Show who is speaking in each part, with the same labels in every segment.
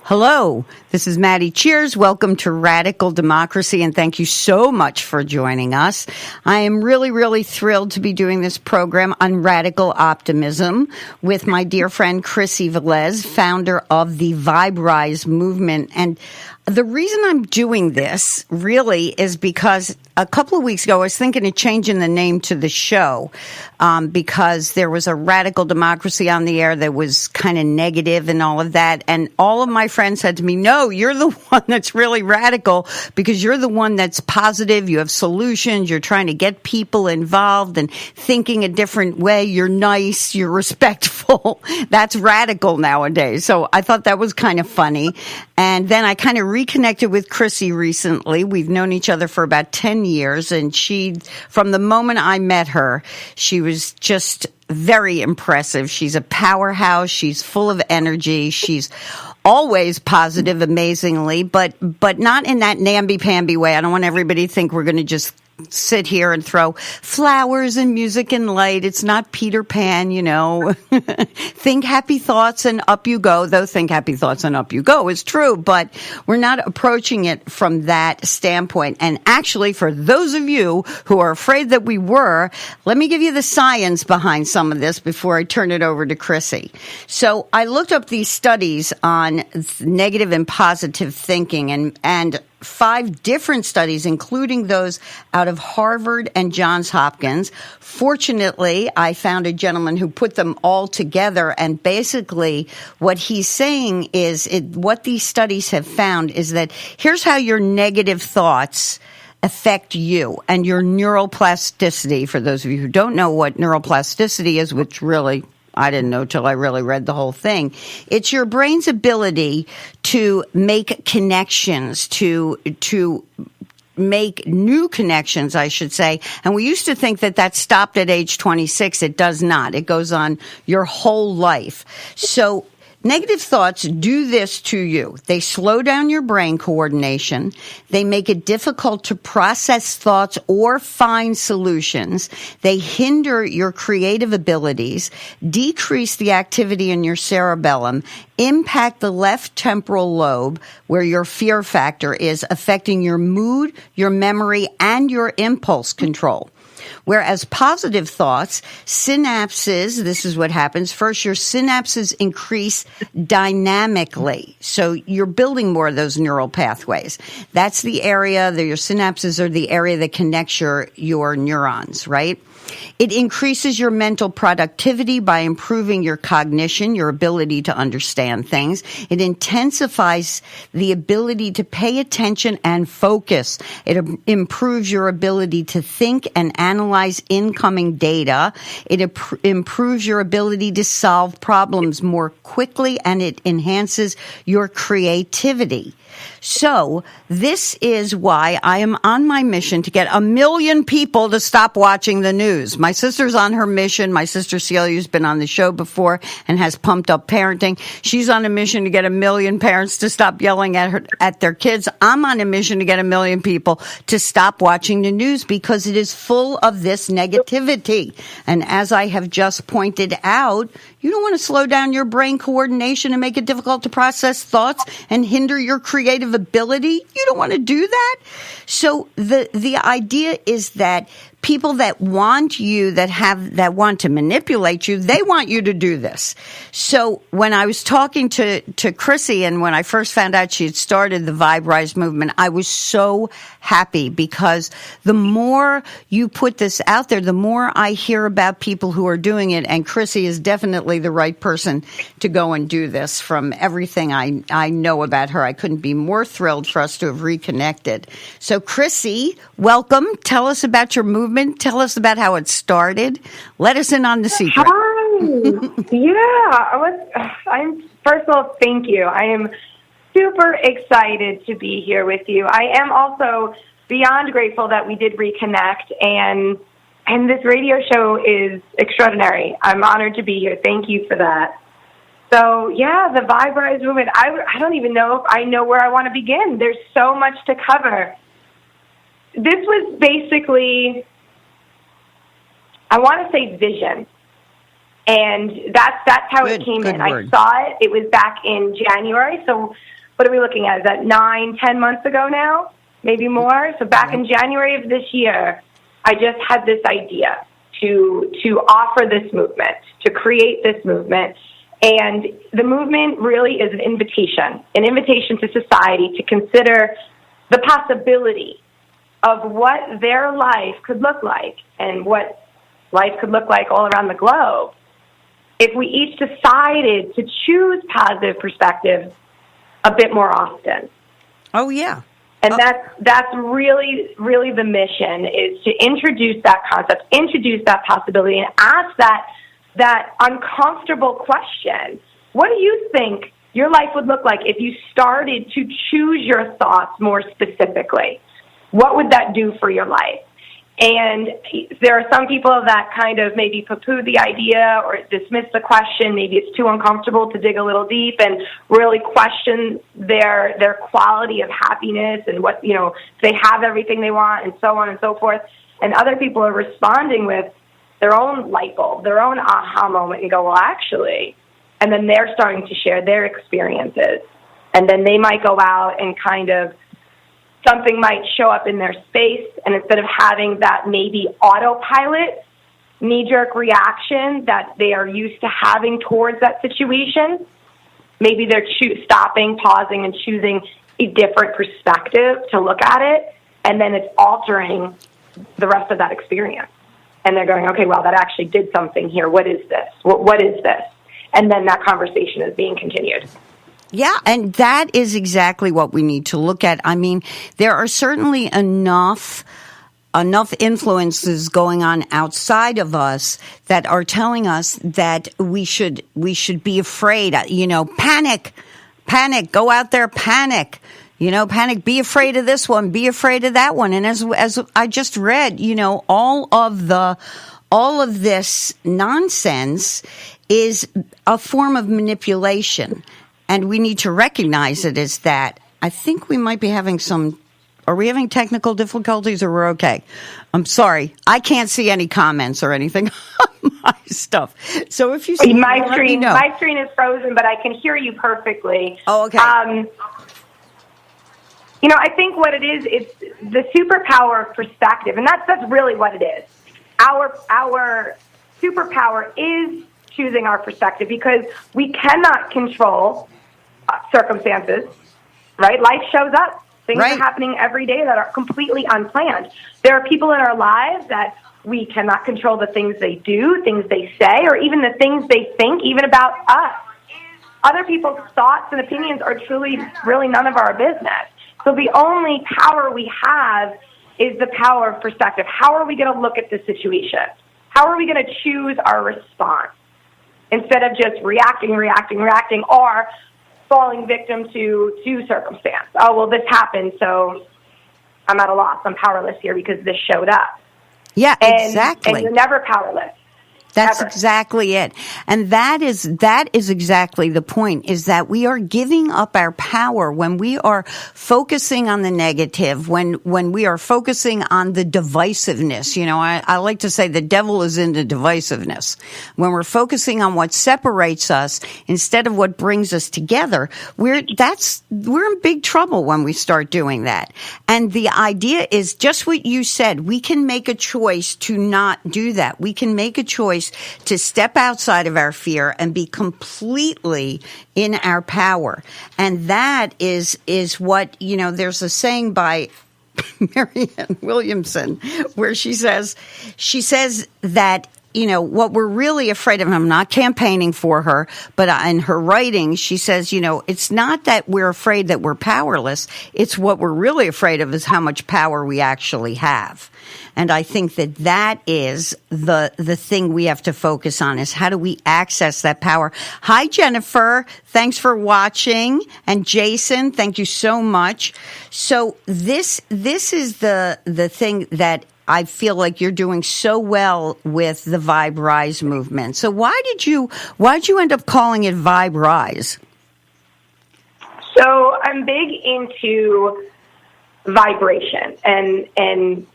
Speaker 1: Hello, this is Maddie Cheers. Welcome to Radical Democracy, and thank you so much for joining us. I am really, really thrilled to be doing this program on radical optimism with my dear friend Chrissy Velez, founder of the Vibe Rise movement. And the reason I'm doing this really is because a couple of weeks ago I was thinking of changing the name to the show because there was a Radical Democracy on the air that was kind of negative and all of that. And all of my friends said to me, no, you're the one that's really radical because you're the one that's positive. You have solutions. You're trying to get people involved and thinking a different way. You're nice. You're respectful. That's radical nowadays. So I thought that was kind of funny. And then I kind of reconnected with Chrissy recently. We've known each other for about 10 years. And from the moment I met her, she was just very impressive. She's a powerhouse. She's full of energy. She's always positive, amazingly, but not in that namby-pamby way. I don't want everybody to think we're going to just sit here and throw flowers and music and light. It's not Peter Pan, you know. Think happy thoughts and up you go. Though think happy thoughts and up you go is true, but we're not approaching it from that standpoint. And actually, for those of you who are afraid that we were, let me give you the science behind some of this before I turn it over to Chrissy. So I looked up these studies on negative and positive thinking and 5 different studies, including those out of Harvard and Johns Hopkins. Fortunately, I found a gentleman who put them all together, and basically what he's saying is what these studies have found is that here's how your negative thoughts affect you and your neuroplasticity. For those of you who don't know what neuroplasticity is, which really I didn't know till I really read the whole thing. It's your brain's ability to make connections, to make new connections, I should say. And we used to think that stopped at age 26. It does not. It goes on your whole life. So negative thoughts do this to you. They slow down your brain coordination. They make it difficult to process thoughts or find solutions. They hinder your creative abilities, decrease the activity in your cerebellum, impact the left temporal lobe, where your fear factor is, affecting your mood, your memory, and your impulse control. Whereas positive thoughts, synapses, this is what happens. First, your synapses increase dynamically. So you're building more of those neural pathways. That's the area that your synapses are the area that connects your neurons, right? It increases your mental productivity by improving your cognition, your ability to understand things. It intensifies the ability to pay attention and focus. It improves your ability to think and analyze incoming data. It improves your ability to solve problems more quickly, and it enhances your creativity. So this is why I am on my mission to get 1 million people to stop watching the news. My sister's on her mission. My sister Celia's been on the show before and has pumped up parenting. She's on a mission to get 1 million parents to stop yelling at their kids. I'm on a mission to get 1 million people to stop watching the news because it is full of this negativity. And as I have just pointed out, you don't want to slow down your brain coordination and make it difficult to process thoughts and hinder your creative ability. You don't want to do that. So the idea is that people that want you, that want to manipulate you, they want you to do this. So when I was talking to Chrissy, and when I first found out she had started the Vibe Rise movement, I was so happy because the more you put this out there, the more I hear about people who are doing it. And Chrissy is definitely the right person to go and do this. From everything I know about her, I couldn't be more thrilled for us to have reconnected. So Chrissy, welcome. Tell us about your movement. Tell us about how it started. Let us in on the secret.
Speaker 2: Hi. I'm first of all, thank you. I am super excited to be here with you. I am also beyond grateful that we did reconnect, and this radio show is extraordinary. I'm honored to be here. Thank you for that. So, yeah, the Vibe Rise movement, I don't even know if I know where I want to begin. There's so much to cover. This was basically, I want to say vision. And that's how it came in. Word. I saw it. It was back in January. So what are we looking at? Is that 9-10 months ago now? Maybe more? So back in January of this year, I just had this idea to offer this movement, to create this movement. And the movement really is an invitation to society to consider the possibility of what their life could look like and what life could look like all around the globe if we each decided to choose positive perspectives a bit more often.
Speaker 1: Oh, yeah.
Speaker 2: And that's really, really the mission, is to introduce that concept, introduce that possibility, and ask that uncomfortable question. What do you think your life would look like if you started to choose your thoughts more specifically? What would that do for your life? And there are some people that kind of maybe poo-poo the idea or dismiss the question. Maybe it's too uncomfortable to dig a little deep and really question their quality of happiness and what, if they have everything they want and so on and so forth. And other people are responding with their own light bulb, their own aha moment, and go, well, actually, and then they're starting to share their experiences. And then they might go out and kind of, something might show up in their space, and instead of having that maybe autopilot, knee-jerk reaction that they are used to having towards that situation, maybe they're stopping, pausing, and choosing a different perspective to look at it, and then it's altering the rest of that experience. And they're going, okay, well, that actually did something here. What is this? What is this? And then that conversation is being continued.
Speaker 1: Yeah, and that is exactly what we need to look at. I mean, there are certainly enough influences going on outside of us that are telling us that we should be afraid. Panic, go out there, panic. Panic, be afraid of this one, be afraid of that one. And as I just read, all of this nonsense is a form of manipulation. And we need to recognize it as that. I think we might be having are we having technical difficulties, or we're okay? I'm sorry. I can't see any comments or anything on my stuff. So if you see
Speaker 2: my screen is frozen, but I can hear you perfectly.
Speaker 1: Oh, okay.
Speaker 2: I think what it is, it's the superpower of perspective, and that's really what it is. Our superpower is choosing our perspective, because we cannot control circumstances, right? Life shows up. Things are happening every day that are completely unplanned. There are people in our lives that we cannot control the things they do, things they say, or even the things they think, even about us. Other people's thoughts and opinions are truly, really none of our business. So the only power we have is the power of perspective. How are we going to look at the situation? How are we going to choose our response instead of just reacting, or falling victim to circumstance? Oh, well, this happened, so I'm at a loss. I'm powerless here because this showed up.
Speaker 1: Yeah, exactly.
Speaker 2: And you're never powerless.
Speaker 1: That's
Speaker 2: Ever.
Speaker 1: exactly it. And that is exactly the point, is that we are giving up our power when we are focusing on the negative, when we are focusing on the divisiveness. I like to say the devil is in the divisiveness. When we're focusing on what separates us instead of what brings us together, we're in big trouble when we start doing that. And the idea is just what you said. We can make a choice to not do that. We can make a choice to step outside of our fear and be completely in our power. And that is what, there's a saying by Marianne Williamson where she says that, what we're really afraid of, and I'm not campaigning for her, but in her writing, she says, it's not that we're afraid that we're powerless. It's what we're really afraid of is how much power we actually have. And I think that is the thing we have to focus on, is how do we access that power. Hi, Jennifer. Thanks for watching. And Jason, thank you so much. So this is the thing that I feel like you're doing so well with the Vibe Rise movement. So why'd you end up calling it Vibe Rise?
Speaker 2: So I'm big into vibration, and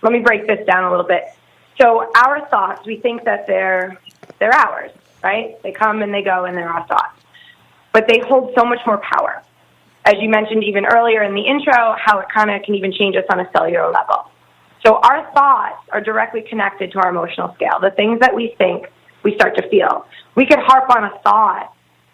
Speaker 2: let me break this down a little bit. So our thoughts, we think that they're ours, right? They come and they go, and they're our thoughts. But they hold so much more power. as you mentioned even earlier in the intro, how it kind of can even change us on a cellular level. So our thoughts are directly connected to our emotional scale. The things that we think, we start to feel. We could harp on a thought.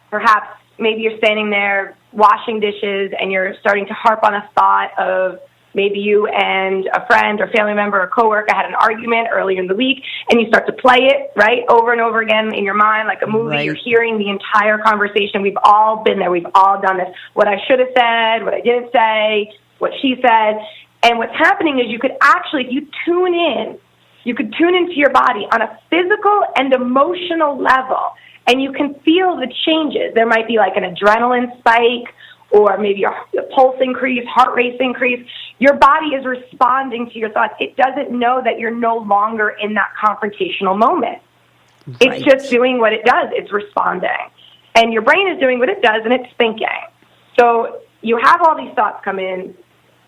Speaker 2: Perhaps maybe you're standing there washing dishes and you're starting to harp on a thought of maybe you and a friend or family member or coworker had an argument earlier in the week, and you start to play it, right, over and over again in your mind like a movie. Right. You're hearing the entire conversation. We've all been there. We've all done this. What I should have said, what I didn't say, what she said. And what's happening is you could actually, if you tune in, you could tune into your body on a physical and emotional level, and you can feel the changes. There might be like an adrenaline spike or maybe a pulse increase, heart rate increase. Your body is responding to your thoughts. It doesn't know that you're no longer in that confrontational moment. Right. It's just doing what it does. It's responding. And your brain is doing what it does, and it's thinking. So you have all these thoughts come in.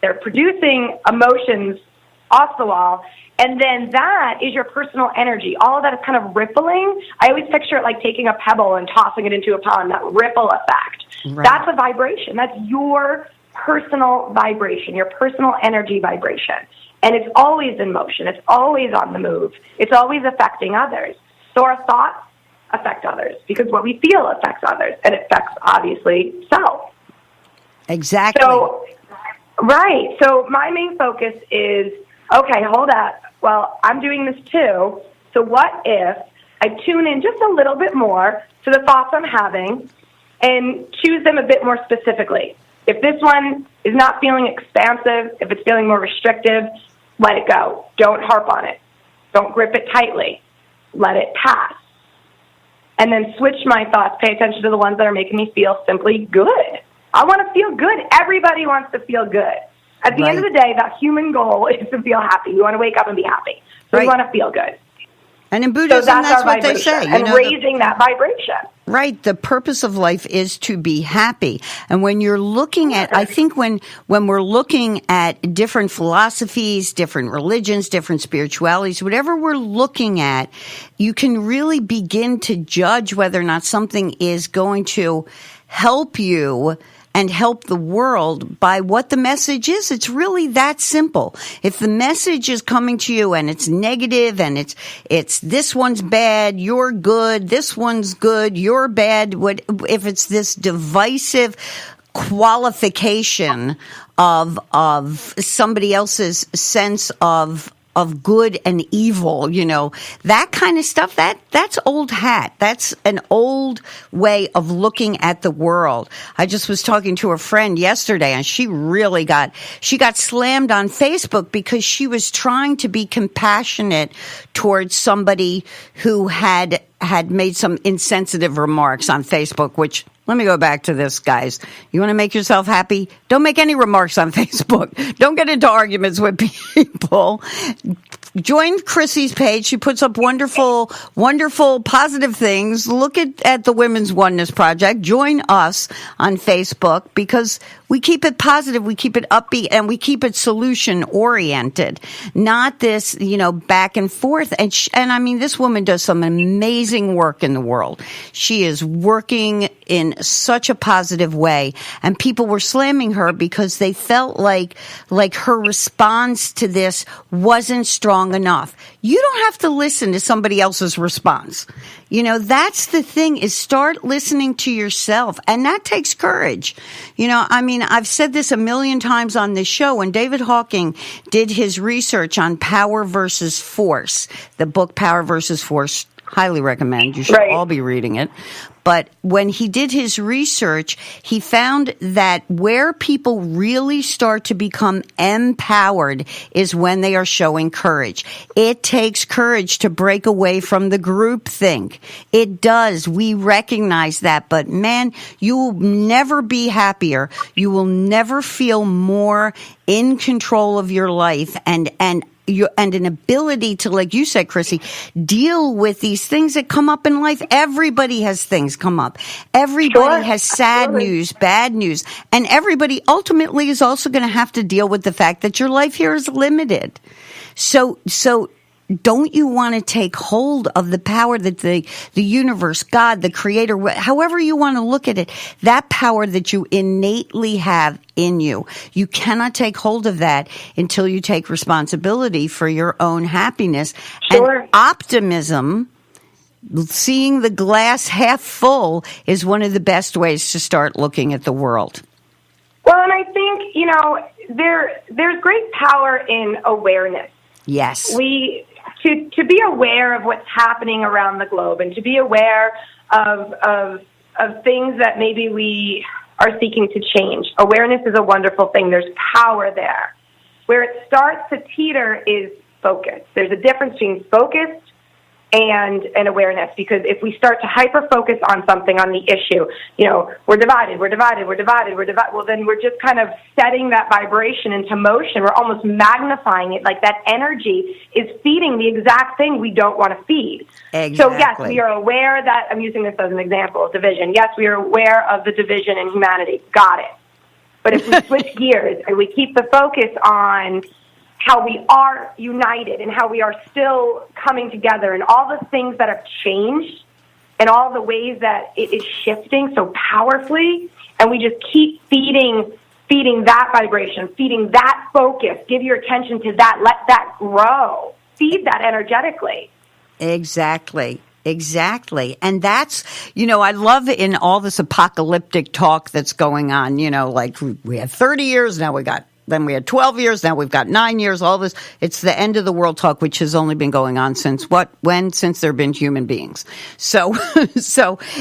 Speaker 2: They're producing emotions off the wall, and then that is your personal energy. All of that is kind of rippling. I always picture it like taking a pebble and tossing it into a pond, that ripple effect. Right. That's a vibration. That's your personal vibration, your personal energy vibration. And it's always in motion. It's always on the move. It's always affecting others. So our thoughts affect others because what we feel affects others, and it affects, obviously, self.
Speaker 1: Exactly.
Speaker 2: So, right. So my main focus is, okay, hold up. Well, I'm doing this too. So what if I tune in just a little bit more to the thoughts I'm having and choose them a bit more specifically? If this one is not feeling expansive, if it's feeling more restrictive, let it go. Don't harp on it. Don't grip it tightly. Let it pass. And then switch my thoughts. Pay attention to the ones that are making me feel simply good. I want to feel good. Everybody wants to feel good. At the end of the day, that human goal is to feel happy. We want to wake up and be happy. So we want to feel good.
Speaker 1: And in Buddhism,
Speaker 2: so
Speaker 1: that's what they say.
Speaker 2: And raising that vibration.
Speaker 1: Right. The purpose of life is to be happy. And when you're looking at, I think when we're looking at different philosophies, different religions, different spiritualities, whatever we're looking at, you can really begin to judge whether or not something is going to help you and help the world by what the message is. It's really that simple. If the message is coming to you and it's negative and it's this one's bad, you're good, this one's good, you're bad, if it's this divisive qualification of somebody else's sense of good and evil, that kind of stuff, that's old hat. That's an old way of looking at the world. I just was talking to a friend yesterday, and she got slammed on Facebook because she was trying to be compassionate towards somebody who had made some insensitive remarks on Facebook, which, let me go back to this, guys. You want to make yourself happy? Don't make any remarks on Facebook. Don't get into arguments with people. Join Chrissy's page. She puts up wonderful, wonderful, positive things. Look at the Women's Oneness Project. Join us on Facebook because we keep it positive, we keep it upbeat, and we keep it solution-oriented. Not this, back and forth. And I mean, this woman does some amazing work in the world. She is working in such a positive way, and people were slamming her because they felt like her response to this wasn't strong enough. You don't have to listen to somebody else's response. That's the thing, is start listening to yourself, and that takes courage. I've said this a million times on this show. When David Hawking did his research on power versus force, the book Power versus Force, highly recommend. You should all be reading it. But when he did his research, he found that where people really start to become empowered is when they are showing courage. It takes courage to break away from the groupthink. It does. We recognize that. But man, you will never be happier. You will never feel more in control of your life and an ability to, like you said, Chrissy, deal with these things that come up in life. Everybody has things come up. Everybody has sad news, bad news, and everybody ultimately is also going to have to deal with the fact that your life here is limited. So don't you want to take hold of the power that the universe, God, the creator, however you want to look at it, that power that you innately have in you? You cannot take hold of that until you take responsibility for your own happiness.
Speaker 2: Sure.
Speaker 1: And optimism, seeing the glass half full, is one of the best ways to start looking at the world.
Speaker 2: Well, and I think, there's great power in awareness.
Speaker 1: Yes.
Speaker 2: To be aware of what's happening around the globe, and to be aware of things that maybe we are seeking to change. Awareness is a wonderful thing. There's power there. Where it starts to teeter is focus. There's a difference between focused and awareness, because if we start to hyper-focus on something, on the issue, we're divided, well, then we're just kind of setting that vibration into motion. We're almost magnifying it, like that energy is feeding the exact thing we don't want to feed.
Speaker 1: Exactly.
Speaker 2: So, yes, we are aware that, I'm using this as an example of division. Yes, we are aware of the division in humanity. Got it. But if we switch gears and we keep the focus on how we are united and how we are still coming together and all the things that have changed and all the ways that it is shifting so powerfully, and we just keep feeding that vibration, feeding that focus, give your attention to that, let that grow, feed that energetically.
Speaker 1: Exactly. And that's, I love in all this apocalyptic talk that's going on, like we had 30 years, then we had 12 years, now we've got 9 years, all this. It's the end of the world talk, which has only been going on since since there have been human beings. So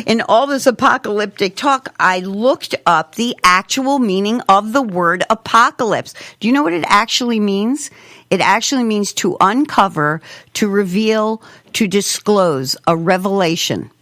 Speaker 1: in all this apocalyptic talk, I looked up the actual meaning of the word apocalypse. Do you know what it actually means? It actually means to uncover, to reveal, to disclose, a revelation.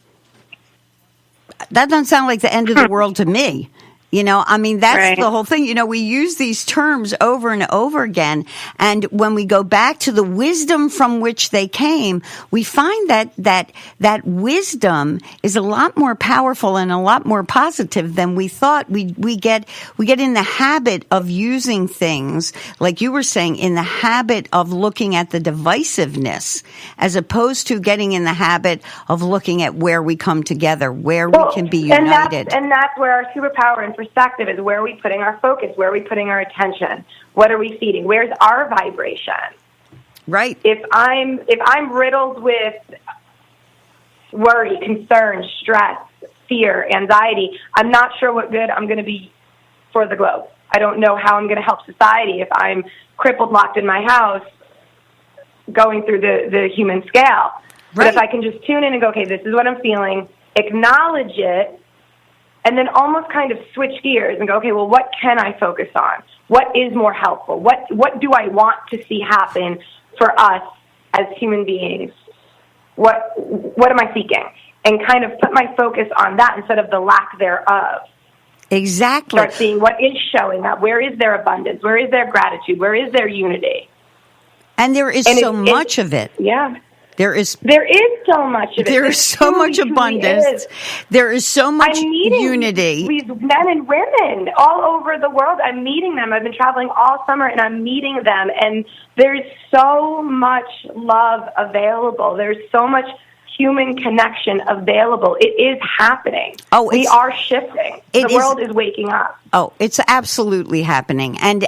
Speaker 1: That doesn't sound like the end of the world to me. That's
Speaker 2: right.
Speaker 1: The whole thing. We use these terms over and over again. And when we go back to the wisdom from which they came, we find that wisdom is a lot more powerful and a lot more positive than we thought. We get in the habit of using things, like you were saying, in the habit of looking at the divisiveness, as opposed to getting in the habit of looking at where we come together, where we can be united.
Speaker 2: And that's where our superpower and perspective is. Where are we putting our focus? Where are we putting our attention? What are we feeding? Where's our vibration?
Speaker 1: Right.
Speaker 2: If I'm riddled with worry, concern, stress, fear, anxiety, I'm not sure what good I'm going to be for the globe. I don't know how I'm going to help society if I'm crippled, locked in my house, going through the human scale. Right. But if I can just tune in and go, okay, this is what I'm feeling, acknowledge it, and then almost kind of switch gears and go, okay, well, what can I focus on? What is more helpful? What do I want to see happen for us as human beings? What am I seeking? And kind of put my focus on that instead of the lack thereof.
Speaker 1: Exactly.
Speaker 2: Start seeing what is showing up. Where is their abundance? Where is their gratitude? Where is their unity?
Speaker 1: And there is so much of it.
Speaker 2: Yeah.
Speaker 1: There is
Speaker 2: so much of it.
Speaker 1: There is so much abundance. There is so much unity.
Speaker 2: These men and women all over the world. I'm meeting them. I've been traveling all summer, and I'm meeting them. And there's so much love available. There's so much human connection available. It is happening. We are shifting. The world is waking up.
Speaker 1: Oh, it's absolutely happening. And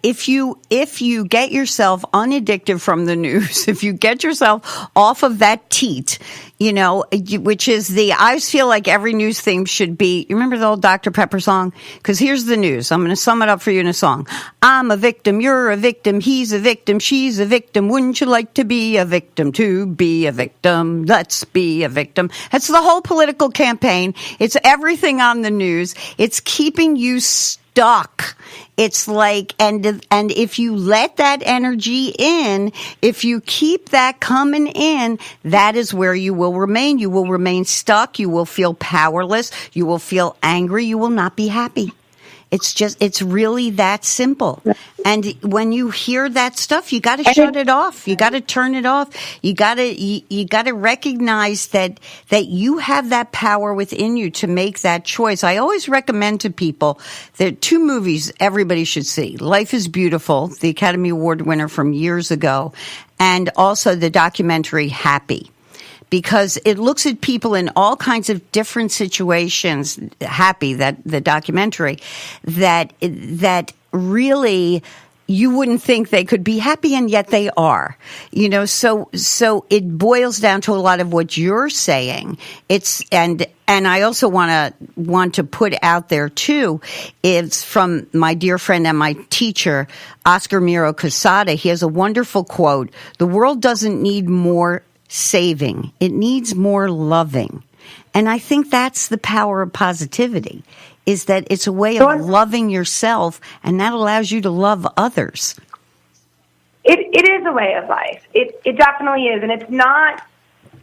Speaker 1: if you get yourself unaddicted from the news, if you get yourself off of that teat, which is I always feel like every news thing should be, you remember the old Dr. Pepper song? Because here's the news. I'm going to sum it up for you in a song. I'm a victim. You're a victim. He's a victim. She's a victim. Wouldn't you like to be a victim? To be a victim. Let's be a victim. That's the whole political campaign. It's everything on the news. It's keeping you stuck. It's like, and if you let that energy in, if you keep that coming in, that is where you will remain. You will remain stuck. You will feel powerless. You will feel angry. You will not be happy. It's really that simple. And when you hear that stuff, you got to shut it off. You got to turn it off. You got to recognize that you have that power within you to make that choice. I always recommend to people, there are two movies everybody should see. Life is Beautiful, the Academy Award winner from years ago, and also the documentary Happy. Because it looks at people in all kinds of different situations, Happy, that the documentary, that really you wouldn't think they could be happy, and yet they are. So it boils down to a lot of what you're saying. And I also want to put out there too, is from my dear friend and my teacher, Oscar Miro Quesada. He has a wonderful quote: "The world doesn't need more saving, it needs more loving." And I think that's the power of positivity, is that it's a way of loving yourself, and that allows you to love others.
Speaker 2: It is a way of life. It definitely is. And it's not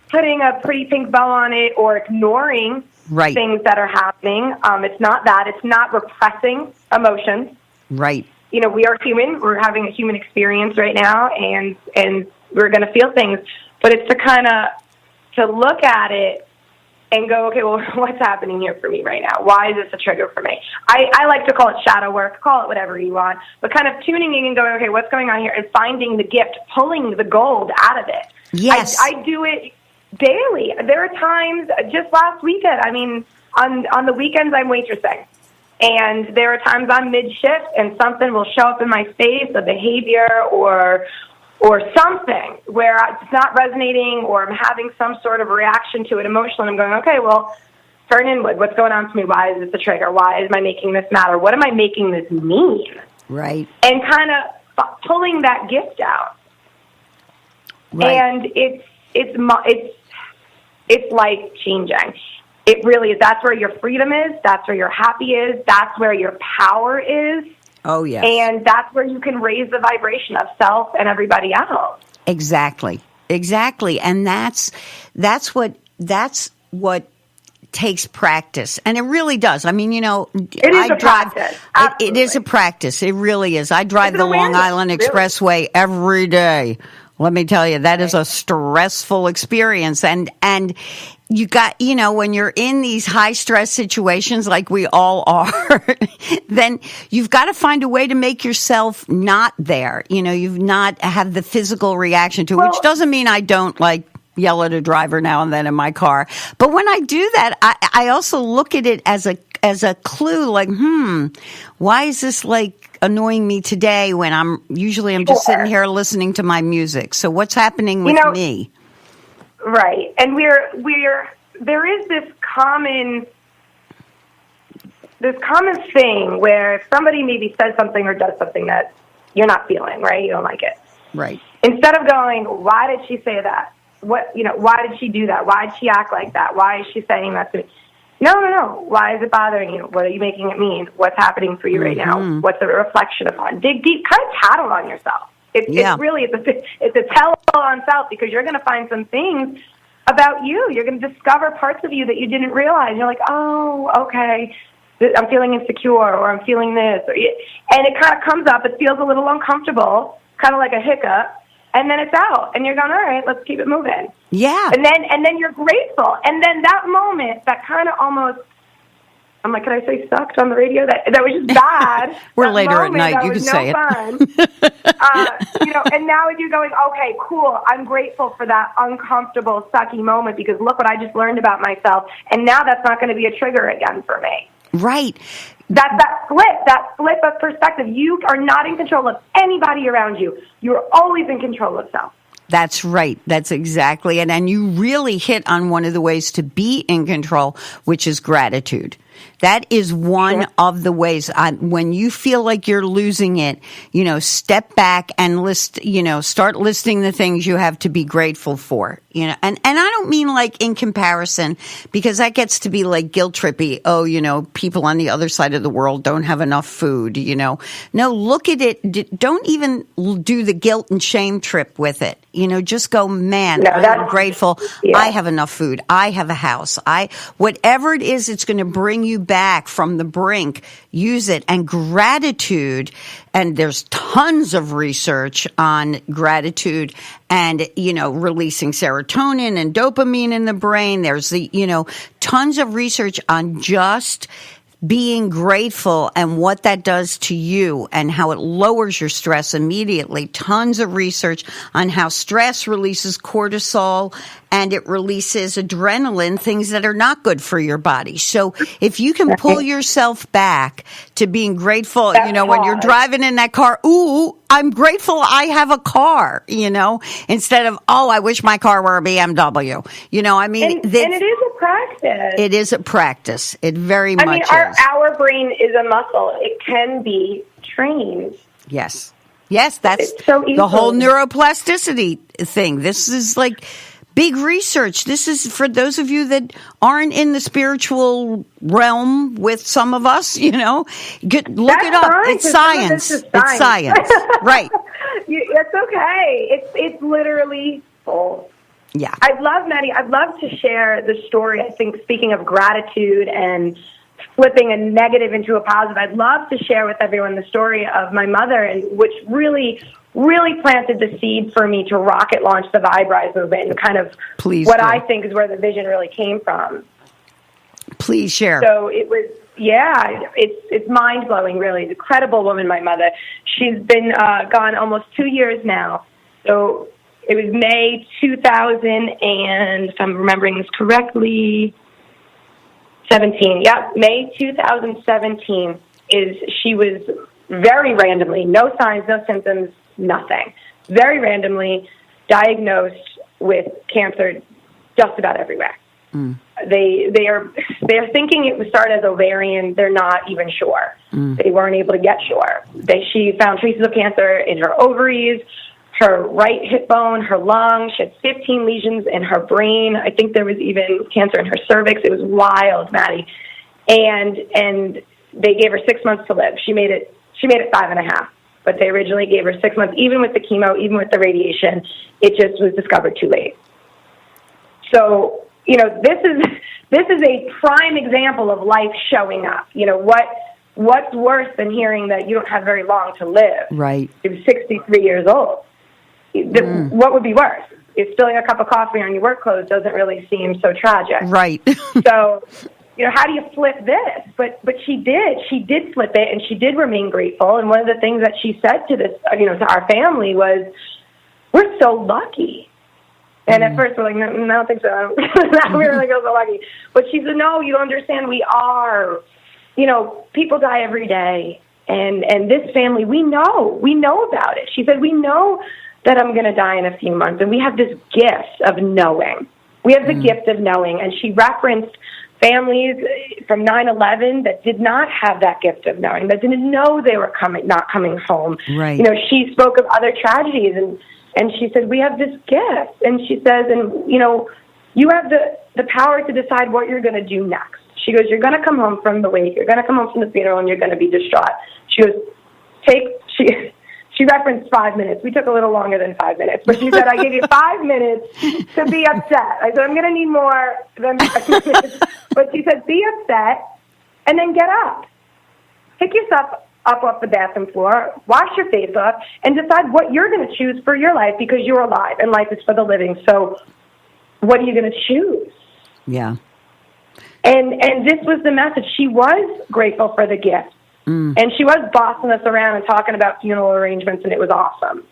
Speaker 2: putting a pretty pink bow on it or ignoring things that are happening. It's not that. It's not repressing emotions.
Speaker 1: Right.
Speaker 2: We are human. We're having a human experience right now, and we're going to feel things. But it's to look at it and go, okay, well, what's happening here for me right now? Why is this a trigger for me? I like to call it shadow work, call it whatever you want, but kind of tuning in and going, okay, what's going on here, and finding the gift, pulling the gold out of it.
Speaker 1: Yes.
Speaker 2: I do it daily. There are times, just last weekend, on the weekends I'm waitressing. And there are times I'm mid-shift and something will show up in my face, a behavior or something where it's not resonating, or I'm having some sort of reaction to it emotionally. I'm going, okay, well, turn inward. What's going on to me? Why is this a trigger? Why am I making this matter? What am I making this mean?
Speaker 1: Right.
Speaker 2: And kind of pulling that gift out. Right. And it's life changing. It really is. That's where your freedom is. That's where your happy is. That's where your power is.
Speaker 1: Oh, yes.
Speaker 2: And that's where you can raise the vibration of self and everybody else.
Speaker 1: Exactly. And that's what takes practice. And it really does. I mean,
Speaker 2: it is a practice.
Speaker 1: It is a practice. It really is. I drive the Long Island Expressway every day. Let me tell you, that is a stressful experience. And you got, when you're in these high stress situations like we all are, then you've got to find a way to make yourself not there. You've not have the physical reaction to it, which doesn't mean I don't yell at a driver now and then in my car. But when I do that, I also look at it as a clue, why is this annoying me today when I'm just sitting here listening to my music? So what's happening with me?
Speaker 2: Right. And there is this common thing where if somebody maybe says something or does something that you're not feeling, right? You don't like it.
Speaker 1: Right.
Speaker 2: Instead of going, why did she say that? Why did she do that? Why did she act like that? Why is she saying that to me? No. Why is it bothering you? What are you making it mean? What's happening for you right now? What's a reflection upon? Dig deep. Kind of tattle on yourself. It's a tell on self, because you're going to find some things about you. You're going to discover parts of you that you didn't realize. You're like, oh, okay, I'm feeling insecure, or I'm feeling this. And it kind of comes up. It feels a little uncomfortable, kind of like a hiccup. And then it's out, and you're going, all right, let's keep it moving.
Speaker 1: Yeah.
Speaker 2: And then you're grateful. And then that moment, that kind of almost, I'm like, can I say sucked on the radio? That was just bad.
Speaker 1: We're later at night. You can say it.
Speaker 2: Fun. And now you're going, okay, cool. I'm grateful for that uncomfortable, sucky moment, because look what I just learned about myself. And now that's not going to be a trigger again for me.
Speaker 1: Right.
Speaker 2: That flip of perspective. You are not in control of anybody around you. You're always in control of self.
Speaker 1: That's right. That's exactly it. And you really hit on one of the ways to be in control, which is gratitude. That is one of the ways. When you feel like you're losing it, step back and start listing the things you have to be grateful for. And I don't mean in comparison, because that gets to be guilt trippy. Oh, people on the other side of the world don't have enough food. No, look at it. Don't even do the guilt and shame trip with it. Just go, man, I'm grateful. Yeah. I have enough food. I have a house. Whatever it is, it's going to bring bring you back from the brink, use it. And gratitude, and there's tons of research on gratitude and, releasing serotonin and dopamine in the brain. There's tons of research on just being grateful and what that does to you and how it lowers your stress immediately. Tons of research on how stress releases cortisol and it releases adrenaline, things that are not good for your body. So if you can pull yourself back to being grateful, when you're driving in that car, ooh, I'm grateful I have a car, instead of, oh, I wish my car were a BMW.
Speaker 2: And it is a practice.
Speaker 1: It is a practice. It very much is.
Speaker 2: Our brain is a muscle. It can be trained.
Speaker 1: Yes. Yes, that's
Speaker 2: so
Speaker 1: the whole neuroplasticity thing. This is like big research. This is for those of you that aren't in the spiritual realm with some of us, look it up.
Speaker 2: Fine,
Speaker 1: it's science. It's science. Right.
Speaker 2: It's okay. It's literally full.
Speaker 1: Yeah.
Speaker 2: I'd love to share the story. I think, speaking of gratitude and flipping a negative into a positive, I'd love to share with everyone the story of my mother, and which really planted the seed for me to rocket launch the Vibe Rise movement, and kind of I think is where the vision really came from.
Speaker 1: Please share.
Speaker 2: So it was, it's mind blowing, really. Incredible woman, my mother. She's been gone almost 2 years now. So it was May 2000, and if I'm remembering this correctly, 17. Yep, May 2017 she was very randomly, no signs, no symptoms, nothing. Very randomly diagnosed with cancer just about everywhere. Mm. They're thinking it would start as ovarian. They're not even sure. They weren't able to get sure. She found traces of cancer in her ovaries, her right hip bone, her lung. She had 15 lesions in her brain. I think there was even cancer in her cervix. It was wild, Maddie. And they gave her 6 months to live. She made it 5.5. But they originally gave her 6 months, even with the chemo, even with the radiation. It just was discovered too late. So, this is a prime example of life showing up. What's worse than hearing that you don't have very long to live?
Speaker 1: Right.
Speaker 2: She was 63 years old. What would be worse? If spilling a cup of coffee on your work clothes doesn't really seem so tragic.
Speaker 1: Right.
Speaker 2: So, how do you flip this? But she did. She did flip it, and she did remain grateful. And one of the things that she said to this, to our family was, "We're so lucky." And at first we're like, no, I don't think so. We really feel so lucky. But she said, no, you don't understand. We are. People die every day. And this family, we know about it. She said, we know that I'm going to die in a few months. And we have this gift of knowing. We have the gift of knowing. And she referenced families from 9/11 that did not have that gift of knowing, that didn't know they were not coming home.
Speaker 1: Right.
Speaker 2: She spoke of other tragedies, and she said, we have this gift. And she says, you have the power to decide what you're going to do next. She goes, you're going to come home from the wake, you're going to come home from the funeral, and you're going to be distraught. She goes, she referenced 5 minutes. We took a little longer than 5 minutes. But she said, I give you 5 minutes to be upset. I said, I'm going to need more than 5 minutes. But she said, be upset, and then get up. Pick yourself up off the bathroom floor, wash your face off, and decide what you're going to choose for your life, because you're alive, and life is for the living. So what are you going to choose?
Speaker 1: Yeah.
Speaker 2: And this was the message. She was grateful for the gift. And she was bossing us around and talking about funeral arrangements, and it was awesome.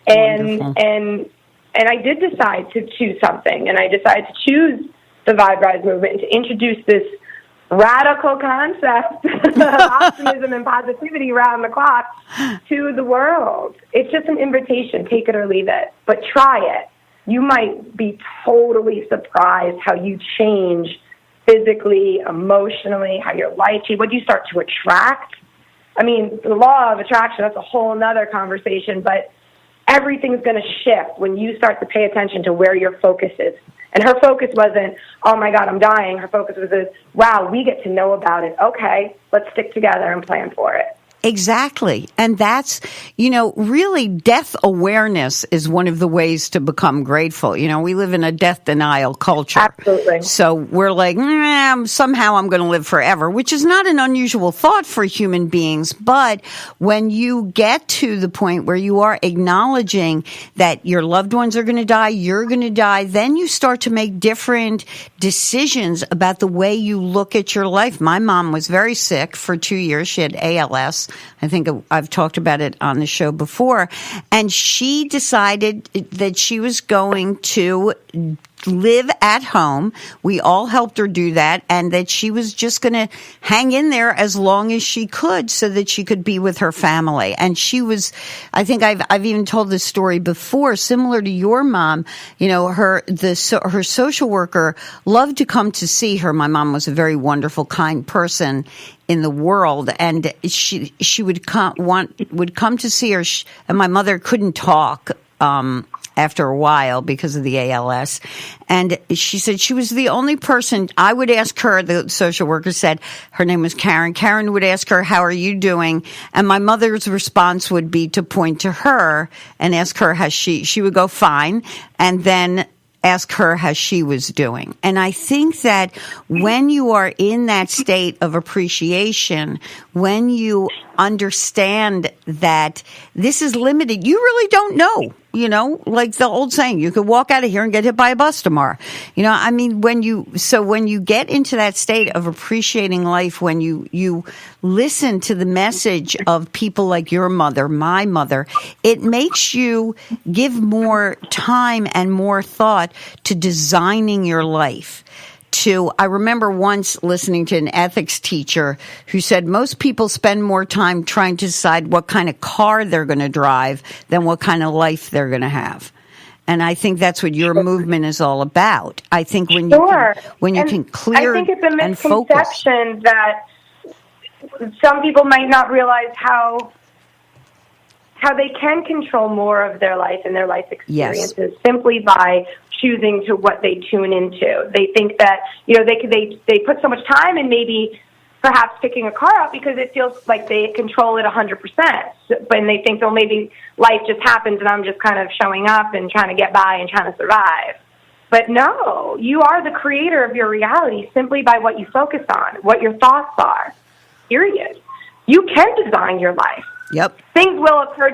Speaker 2: And I did decide to choose something, and I decided to choose the Vibe Rise movement and to introduce this radical concept of optimism and positivity around the clock to the world. It's just an invitation. Take it or leave it, but try it. You might be totally surprised how you change physically, emotionally, how your life changes, what you start to attract. I mean, the law of attraction, that's a whole nother conversation, but everything's going to shift when you start to pay attention to where your focus is. And her focus wasn't, oh my God, I'm dying. Her focus was, wow, we get to know about it. Okay, let's stick together and plan for it.
Speaker 1: Exactly. And that's, really death awareness is one of the ways to become grateful. We live in a death denial culture.
Speaker 2: Absolutely.
Speaker 1: So we're like, somehow I'm going to live forever, which is not an unusual thought for human beings. But when you get to the point where you are acknowledging that your loved ones are going to die, you're going to die, then you start to make different decisions about the way you look at your life. My mom was very sick for 2 years. She had ALS. I think I've talked about it on the show before. And she decided that she was going to live at home. We all helped her do that, and that she was just going to hang in there as long as she could so that she could be with her family. And she was, I think I've even told this story before, similar to your mom. Her social worker loved to come to see her. My mom was a very wonderful, kind person in the world, and she would come to see her, and my mother couldn't talk after a while because of the ALS. And she said she was the only person I would ask her. The social worker said her name was Karen. Karen would ask her, "How are you doing?" And my mother's response would be to point to her and ask her how she would go, "Fine," and then ask her how she was doing. And I think that when you are in that state of appreciation, when you understand that this is limited, you really don't know. Like the old saying, you could walk out of here and get hit by a bus tomorrow. When you get into that state of appreciating life, when you listen to the message of people like your mother, my mother, it makes you give more time and more thought to designing your life. I remember once listening to an ethics teacher who said most people spend more time trying to decide what kind of car they're going to drive than what kind of life they're going to have. And I think that's what your movement is all about. I think when you can clear and focus.
Speaker 2: I think it's a misconception that some people might not realize how they can control more of their life and their life experiences simply by choosing to what they tune into. They think that, they put so much time in maybe perhaps picking a car out because it feels like they control it 100%. And they think, maybe life just happens and I'm just kind of showing up and trying to get by and trying to survive. But no, you are the creator of your reality simply by what you focus on, what your thoughts are, period. You can design your life.
Speaker 1: Yep.
Speaker 2: Things will occur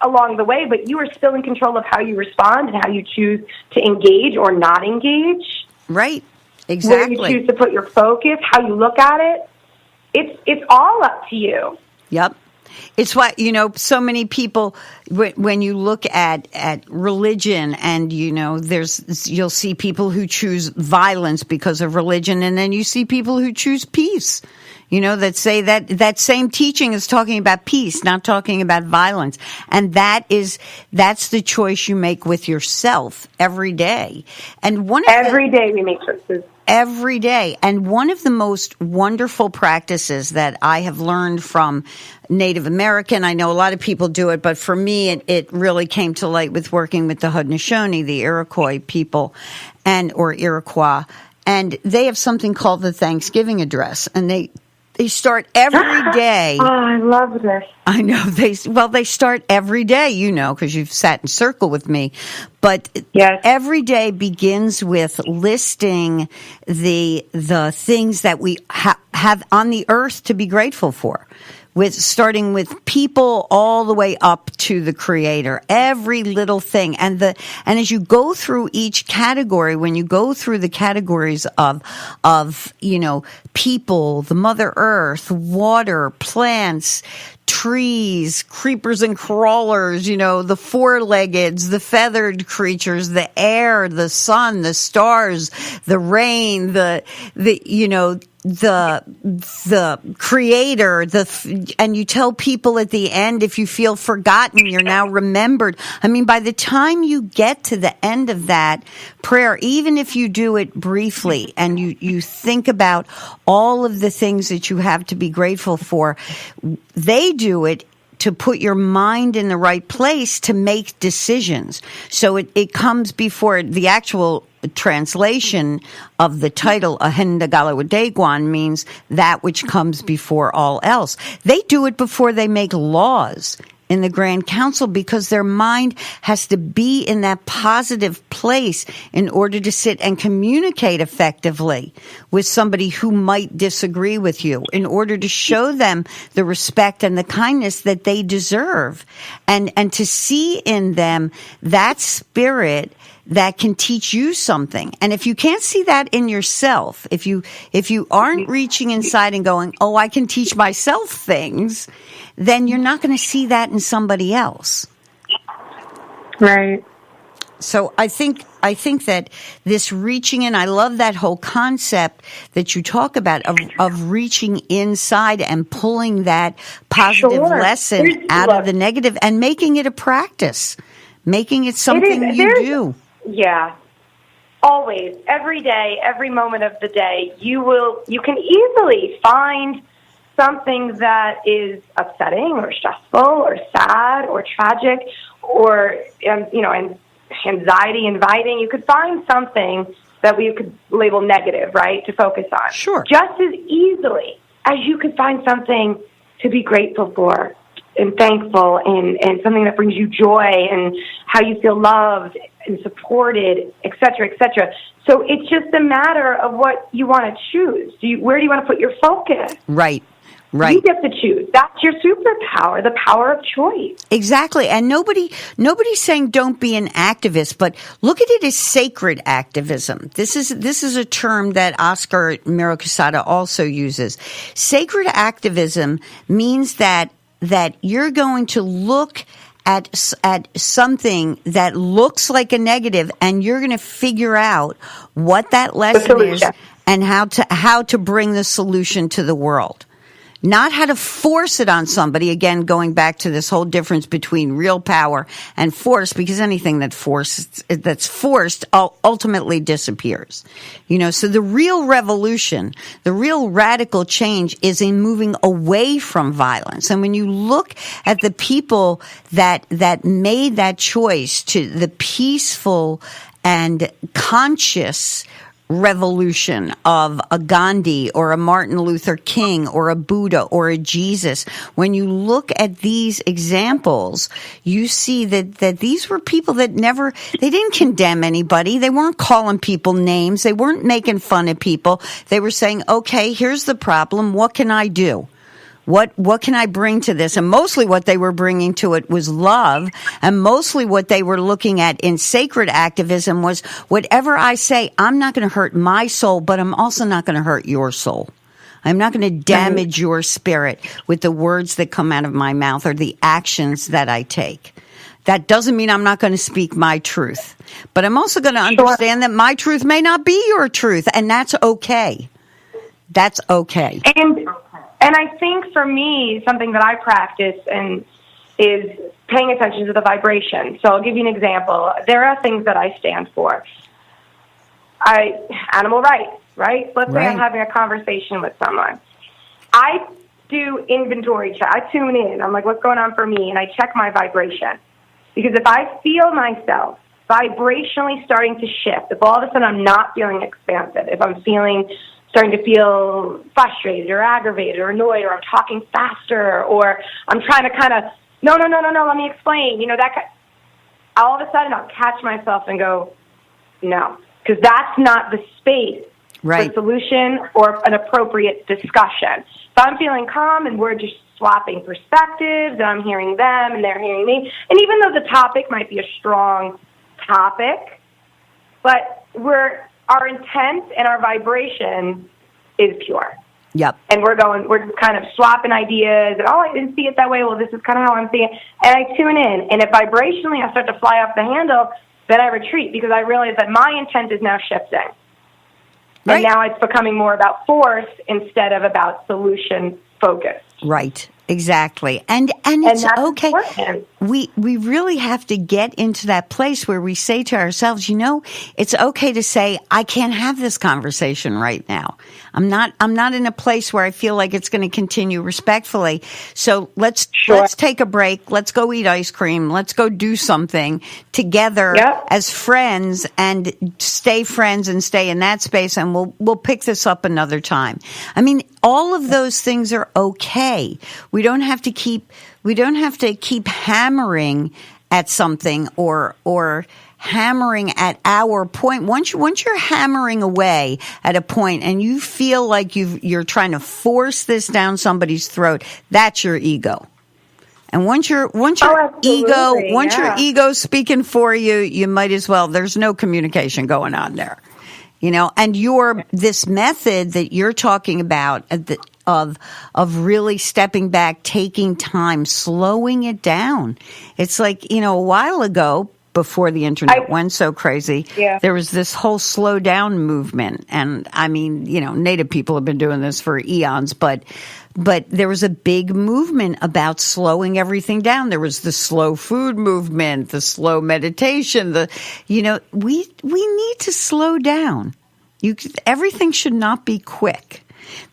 Speaker 2: along the way, but you are still in control of how you respond and how you choose to engage or not engage.
Speaker 1: Right. Exactly.
Speaker 2: Where you choose to put your focus, how you look at it. It's all up to you.
Speaker 1: Yep. It's why, so many people, when you look at religion and, you'll see people who choose violence because of religion, and then you see people who choose peace. That say that same teaching is talking about peace, not talking about violence. And that's the choice you make with yourself every day. And
Speaker 2: every day we make choices.
Speaker 1: Every day. And one of the most wonderful practices that I have learned from Native American, I know a lot of people do it, but for me, it really came to light with working with the Haudenosaunee, the Iroquois people, or Iroquois. And they have something called the Thanksgiving address. And they start every day.
Speaker 2: Oh, I love this.
Speaker 1: I know. They start every day, because you've sat in circle with me. But
Speaker 2: yes.
Speaker 1: Every day begins with listing the things that we have on the earth to be grateful for. Starting with people all the way up to the Creator, every little thing. And as you go through each category, when you go through the categories of people, the Mother Earth, water, plants, trees, creepers and crawlers, the four-leggeds, the feathered creatures, the air, the sun, the stars, the rain, the Creator, and you tell people at the end, if you feel forgotten, you're now remembered. By the time you get to the end of that prayer, even if you do it briefly and you think about all of the things that you have to be grateful for, they do it to put your mind in the right place to make decisions. So it comes before the actual translation of the title, Ahenda Galawadegwan, means that which comes before all else. They do it before they make laws in the Grand Council because their mind has to be in that positive place in order to sit and communicate effectively with somebody who might disagree with you, in order to show them the respect and the kindness that they deserve, and to see in them that spirit that can teach you something. And if you can't see that in yourself, if you aren't reaching inside and going, oh, I can teach myself things, then you're not going to see that in somebody else.
Speaker 2: Right.
Speaker 1: So I think that this reaching in, I love that whole concept that you talk about of reaching inside and pulling that positive lesson out of the negative and making it a practice, making it something you do.
Speaker 2: Yeah. Always, every day, every moment of the day, you can easily find something that is upsetting or stressful or sad or tragic or, and anxiety inviting. You could find something that we could label negative, right, to focus on.
Speaker 1: Sure.
Speaker 2: Just as easily as you could find something to be grateful for and thankful and something that brings you joy and how you feel loved and supported, et cetera, et cetera. So it's just a matter of what you want to choose. Where do you want to put your focus?
Speaker 1: Right.
Speaker 2: You get to choose. That's your superpower, the power of choice.
Speaker 1: Exactly. And nobody's saying don't be an activist, but look at it as sacred activism. This is a term that Oscar Miro Quesada also uses. Sacred activism means that you're going to look at something that looks like a negative, and you're going to figure out what that lesson is and how to bring the solution to the world. Not how to force it on somebody, again, going back to this whole difference between real power and force, because anything that's forced ultimately disappears. So the real revolution, the real radical change is in moving away from violence. And when you look at the people that made that choice to the peaceful and conscious revolution of a Gandhi or a Martin Luther King or a Buddha or a Jesus, when you look at these examples, you see that these were people that they didn't condemn anybody. They weren't calling people names. They weren't making fun of people. They were saying, okay, here's the problem. What can I do? What can I bring to this? And mostly what they were bringing to it was love. And mostly what they were looking at in sacred activism was, whatever I say, I'm not going to hurt my soul, but I'm also not going to hurt your soul. I'm not going to damage your spirit with the words that come out of my mouth or the actions that I take. That doesn't mean I'm not going to speak my truth, but I'm also going to understand that my truth may not be your truth, and that's okay. That's okay.
Speaker 2: And I think for me, something that I practice is paying attention to the vibration. So I'll give you an example. There are things that I stand for. Animal rights, right? Let's say I'm having a conversation with someone. I do inventory check. I tune in. I'm like, what's going on for me? And I check my vibration. Because if I feel myself vibrationally starting to shift, if all of a sudden I'm not feeling expansive, if I'm starting to feel frustrated or aggravated or annoyed, or I'm talking faster, or I'm trying to kind of, no, let me explain. All of a sudden I'll catch myself and go, no, because that's not the space for solution or an appropriate discussion. If I'm feeling calm and we're just swapping perspectives, and I'm hearing them and they're hearing me, and even though the topic might be a strong topic, but our intent and our vibration is pure.
Speaker 1: Yep.
Speaker 2: And we're kind of swapping ideas. And, I didn't see it that way. Well, this is kind of how I'm seeing it. And I tune in. And if vibrationally I start to fly off the handle, then I retreat, because I realize that my intent is now shifting. And now it's becoming more about force instead of about solution focus.
Speaker 1: Right. Exactly. And it's
Speaker 2: that's
Speaker 1: okay.
Speaker 2: important.
Speaker 1: We really have to get into that place where we say to ourselves, it's okay to say, I can't have this conversation right now. I'm not in a place where I feel like it's going to continue respectfully. So let's take a break. Let's go eat ice cream. Let's go do something together as friends and stay friends and stay in that space. And we'll pick this up another time. I mean, all of those things are okay. We don't have to keep hammering at something or hammering at our point. Once you're hammering away at a point and you feel like you're trying to force this down somebody's throat, that's your ego. And once your ego's speaking for you, you might as well. There's no communication going on there, And this method that you're talking about of really stepping back, taking time, slowing it down. It's like a while ago, before the internet went so crazy, there was this whole slow down movement. And I mean, Native people have been doing this for eons, but there was a big movement about slowing everything down. There was the slow food movement, the slow meditation, we need to slow down. Everything should not be quick.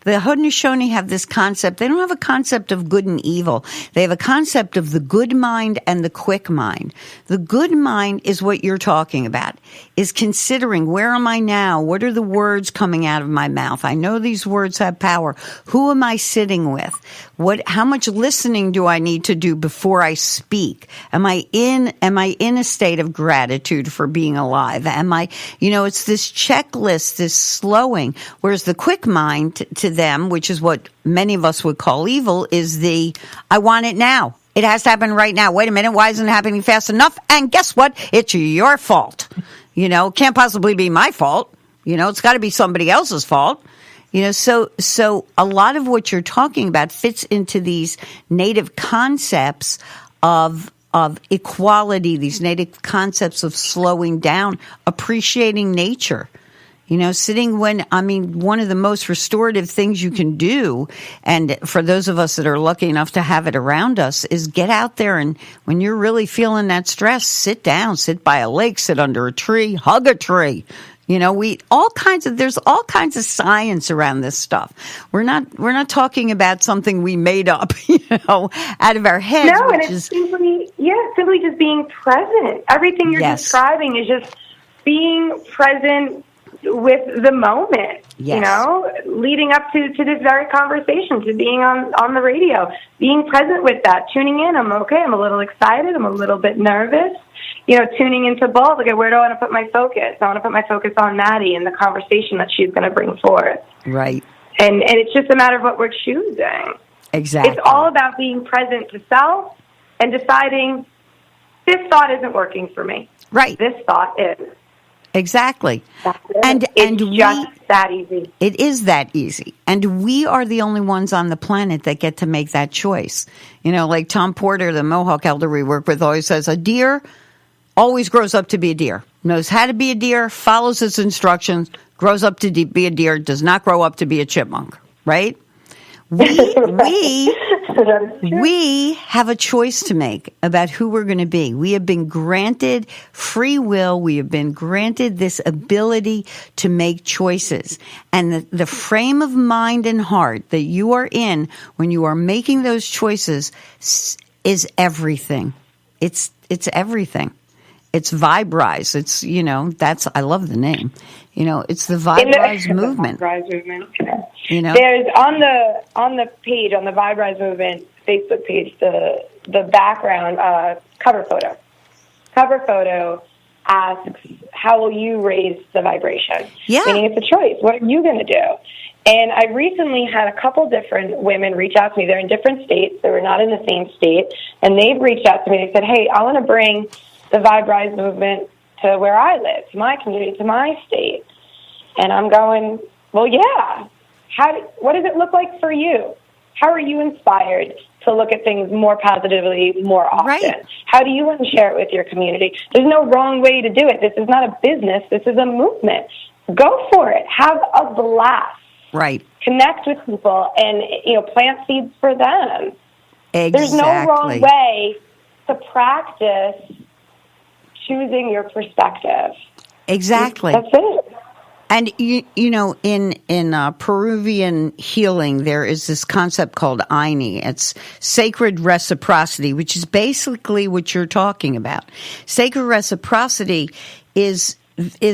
Speaker 1: The Haudenosaunee have this concept. They don't have a concept of good and evil. They have a concept of the good mind and the quick mind. The good mind is what you're talking about, is considering, where am I now? What are the words coming out of my mouth? I know these words have power. Who am I sitting with? How much listening do I need to do before I speak? Am I in a state of gratitude for being alive? It's this checklist, this slowing, whereas the quick mind to them, which is what many of us would call evil, is I want it now. It has to happen right now. Wait a minute. Why isn't it happening fast enough? And guess what? It's your fault. Can't possibly be my fault. It's got to be somebody else's fault. So a lot of what you're talking about fits into these Native concepts of equality, these Native concepts of slowing down, appreciating nature. One of the most restorative things you can do, and for those of us that are lucky enough to have it around us, is get out there and when you're really feeling that stress, sit down, sit by a lake, sit under a tree, hug a tree. There's all kinds of science around this stuff. We're not talking about something we made up, out of our heads.
Speaker 2: No, and it's simply just being present. Everything you're describing is just being present with the moment, leading up to this very conversation, to being on the radio, being present with that, tuning in. I'm okay. I'm a little excited. I'm a little bit nervous. Tuning into both. Okay, where do I want to put my focus? I want to put my focus on Maddie and the conversation that she's going to bring forth.
Speaker 1: Right.
Speaker 2: And it's just a matter of what we're choosing.
Speaker 1: Exactly.
Speaker 2: It's all about being present to self and deciding this thought isn't working for me.
Speaker 1: Right.
Speaker 2: This thought is.
Speaker 1: Exactly.
Speaker 2: It's just that easy.
Speaker 1: It is that easy. And we are the only ones on the planet that get to make that choice. Like Tom Porter, the Mohawk elder we work with, always says, a deer always grows up to be a deer, knows how to be a deer, follows its instructions, grows up to be a deer, does not grow up to be a chipmunk, right? We have a choice to make about who we're going to be. We have been granted free will. We have been granted this ability to make choices. And the frame of mind and heart that you are in when you are making those choices is everything. It's everything. It's Vibrise. It's, I love the name. It's the Vibrise movement.
Speaker 2: The Vibrise movement. Okay. There's on the page, on the Vibrise movement Facebook page, the background cover photo. Cover photo asks, how will you raise the vibration?
Speaker 1: Yeah.
Speaker 2: Meaning it's a choice. What are you going to do? And I recently had a couple different women reach out to me. They're in different states. They were not in the same state. And they've reached out to me. They said, hey, I want to bring the Vibrise movement to where I live, to my community, to my state. And I'm going, well, yeah. What does it look like for you? How are you inspired to look at things more positively more often?
Speaker 1: Right.
Speaker 2: How do you want to share it with your community? There's no wrong way to do it. This is not a business. This is a movement. Go for it. Have a blast.
Speaker 1: Right.
Speaker 2: Connect with people and, plant seeds for them. There's no wrong way to practice choosing your perspective.
Speaker 1: Exactly.
Speaker 2: That's it.
Speaker 1: And you know, in Peruvian healing, there is this concept called Aini. It's sacred reciprocity, which is basically what you're talking about. Sacred reciprocity is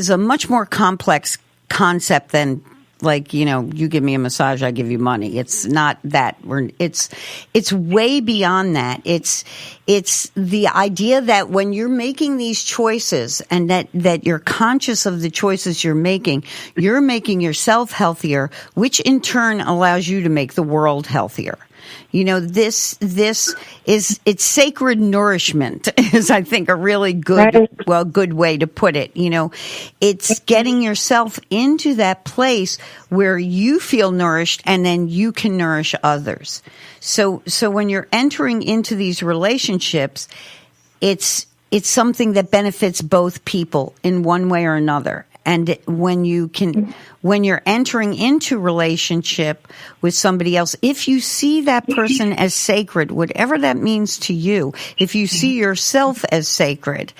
Speaker 1: a much more complex concept than, like, you know, you give me a massage, I give you money. It's not that. It's way beyond that. It's the idea that when you're making these choices and that you're conscious of the choices you're making yourself healthier, which in turn allows you to make the world healthier. You know, it's sacred nourishment is, I think, a really good way to put it. You know, it's getting yourself into that place where you feel nourished and then you can nourish others. So when you're entering into these relationships, it's something that benefits both people in one way or another. And when you're entering into relationship with somebody else, if you see that person as sacred, whatever that means to you, if you see yourself as sacred,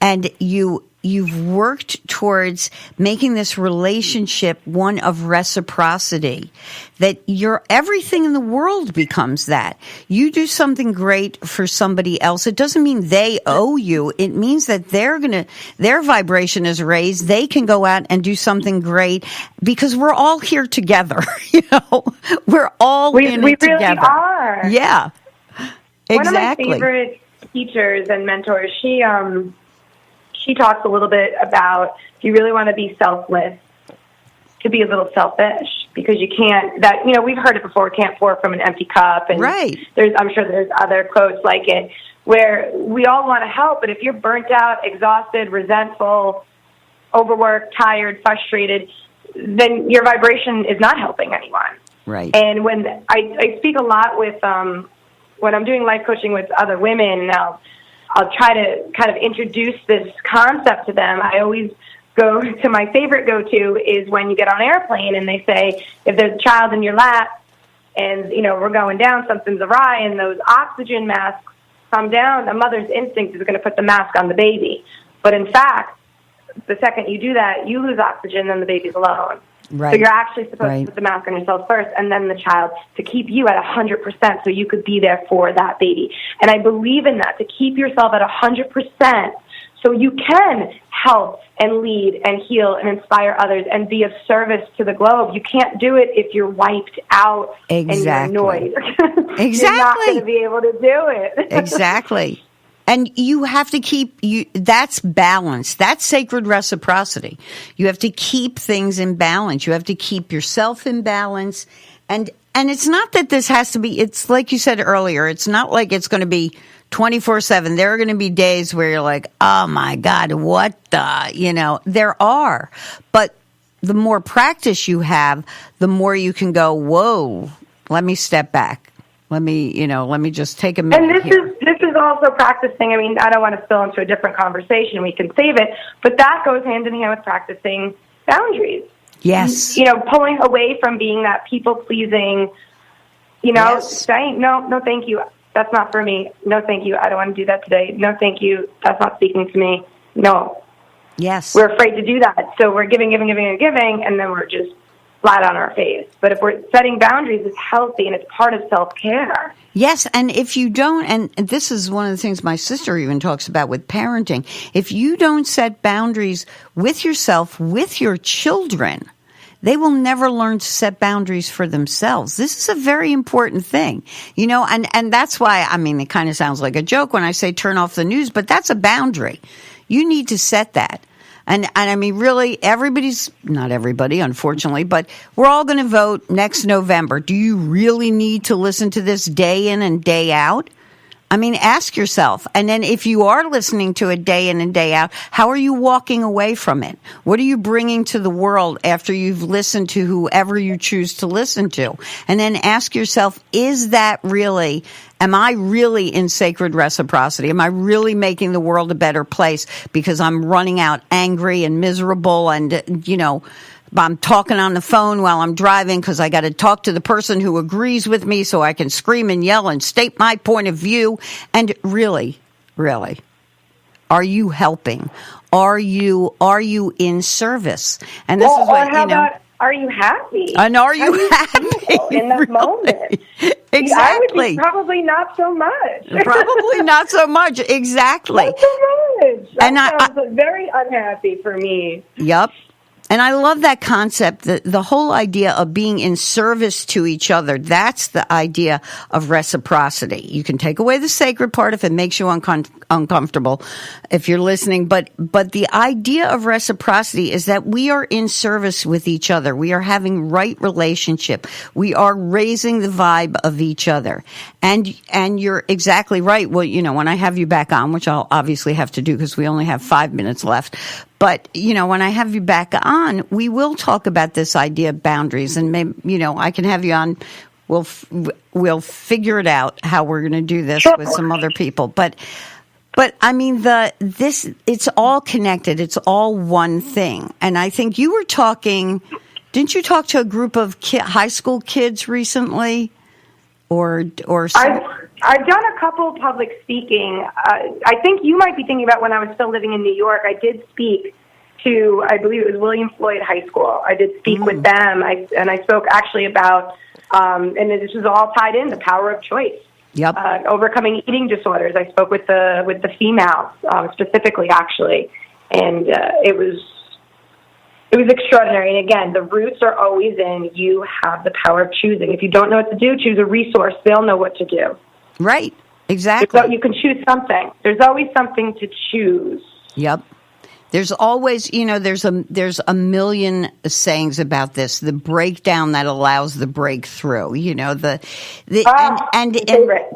Speaker 1: and you've worked towards making this relationship one of reciprocity, that everything in the world becomes that. You do something great for somebody else. It doesn't mean they owe you. It means that their vibration is raised. They can go out and do something great because we're all here together. You know, we're all in it together. We really
Speaker 2: are.
Speaker 1: Yeah, exactly.
Speaker 2: One of my favorite teachers and mentors, she talks a little bit about, if you really want to be selfless, to be a little selfish, because you can't, that, you know, we've heard it before, can't pour from an empty cup. And
Speaker 1: right.
Speaker 2: I'm sure there's other quotes like it where we all want to help, but if you're burnt out, exhausted, resentful, overworked, tired, frustrated, then your vibration is not helping anyone.
Speaker 1: Right.
Speaker 2: And when I speak a lot with, when I'm doing life coaching with other women, now I'll try to kind of introduce this concept to them. I always go to my favorite go-to is when you get on an airplane and they say, if there's a child in your lap and, you know, we're going down, something's awry, and those oxygen masks come down, the mother's instinct is going to put the mask on the baby. But in fact, the second you do that, you lose oxygen, then the baby's alone.
Speaker 1: Right.
Speaker 2: So you're actually supposed to put the mask on yourself first and then the child, to keep you at 100% so you could be there for that baby. And I believe in that, to keep yourself at 100% so you can help and lead and heal and inspire others and be of service to the globe. You can't do it if you're wiped out and you're annoyed.
Speaker 1: Exactly.
Speaker 2: You're not going to be able to do it.
Speaker 1: Exactly. And you have to that's balance. That's sacred reciprocity. You have to keep things in balance. You have to keep yourself in balance. And it's not that this has to be, it's like you said earlier, it's not like it's going to be 24/7. There are going to be days where you're like, oh my God, what the, you know, there are. But the more practice you have, the more you can go, whoa, let me step back. Let me just take a minute.
Speaker 2: And this is also practicing. I mean, I don't want to spill into a different conversation. We can save it, but that goes hand in hand with practicing boundaries.
Speaker 1: Yes.
Speaker 2: You know, pulling away from being that people pleasing. You know, saying no, thank you. That's not for me. No, thank you. I don't want to do that today. No, thank you. That's not speaking to me. No.
Speaker 1: Yes.
Speaker 2: We're afraid to do that, so we're giving, and then we're just flat on our face. But if we're setting boundaries, it's healthy and it's part of self-care.
Speaker 1: Yes, and if you don't, and this is one of the things my sister even talks about with parenting, if you don't set boundaries with yourself, with your children, they will never learn to set boundaries for themselves. This is a very important thing, you know, and that's why, I mean, it kind of sounds like a joke when I say turn off the news, but that's a boundary. You need to set that. And I mean, really, not everybody, unfortunately, but we're all going to vote next November. Do you really need to listen to this day in and day out? I mean, ask yourself. And then if you are listening to it day in and day out, how are you walking away from it? What are you bringing to the world after you've listened to whoever you choose to listen to? And then ask yourself, am I really in sacred reciprocity? Am I really making the world a better place because I'm running out angry and miserable and, you know, I'm talking on the phone while I'm driving because I got to talk to the person who agrees with me so I can scream and yell and state my point of view. And really, are you helping? Are you in service? And this is what,
Speaker 2: about, are you happy?
Speaker 1: And are you happy
Speaker 2: in that moment?
Speaker 1: Exactly.
Speaker 2: I would be probably not so much.
Speaker 1: Probably not so much. Exactly.
Speaker 2: Not so much.
Speaker 1: And
Speaker 2: that sounds very unhappy for me.
Speaker 1: Yep. And I love that concept, the whole idea of being in service to each other. That's the idea of reciprocity. You can take away the sacred part if it makes you uncomfortable, if you're listening. But the idea of reciprocity is that we are in service with each other. We are having right relationship. We are raising the vibe of each other. And you're exactly right. Well, when I have you back on, which I'll obviously have to do because we only have 5 minutes left. But, when I have you back on, we will talk about this idea of boundaries, and maybe, I can have you on. We'll figure it out how we're going to do this with some other people. But I mean, it's all connected. It's all one thing. And I think you were talking, didn't you talk to a group of high school kids recently? Or
Speaker 2: I've done a couple public speaking. I think you might be thinking about when I was still living in New York. I did speak to, I believe it was William Floyd High School. I did speak with them, and I spoke actually about, and this is all tied in, the power of choice.
Speaker 1: Yep.
Speaker 2: Overcoming eating disorders. I spoke with the females specifically, actually, and it was extraordinary. And again, the roots are always in you have the power of choosing. If you don't know what to do, choose a resource. They'll know what to do.
Speaker 1: Right. Exactly.
Speaker 2: So you can choose something. There's always something to choose.
Speaker 1: Yep. There's always, there's a million sayings about this. The breakdown that allows the breakthrough. And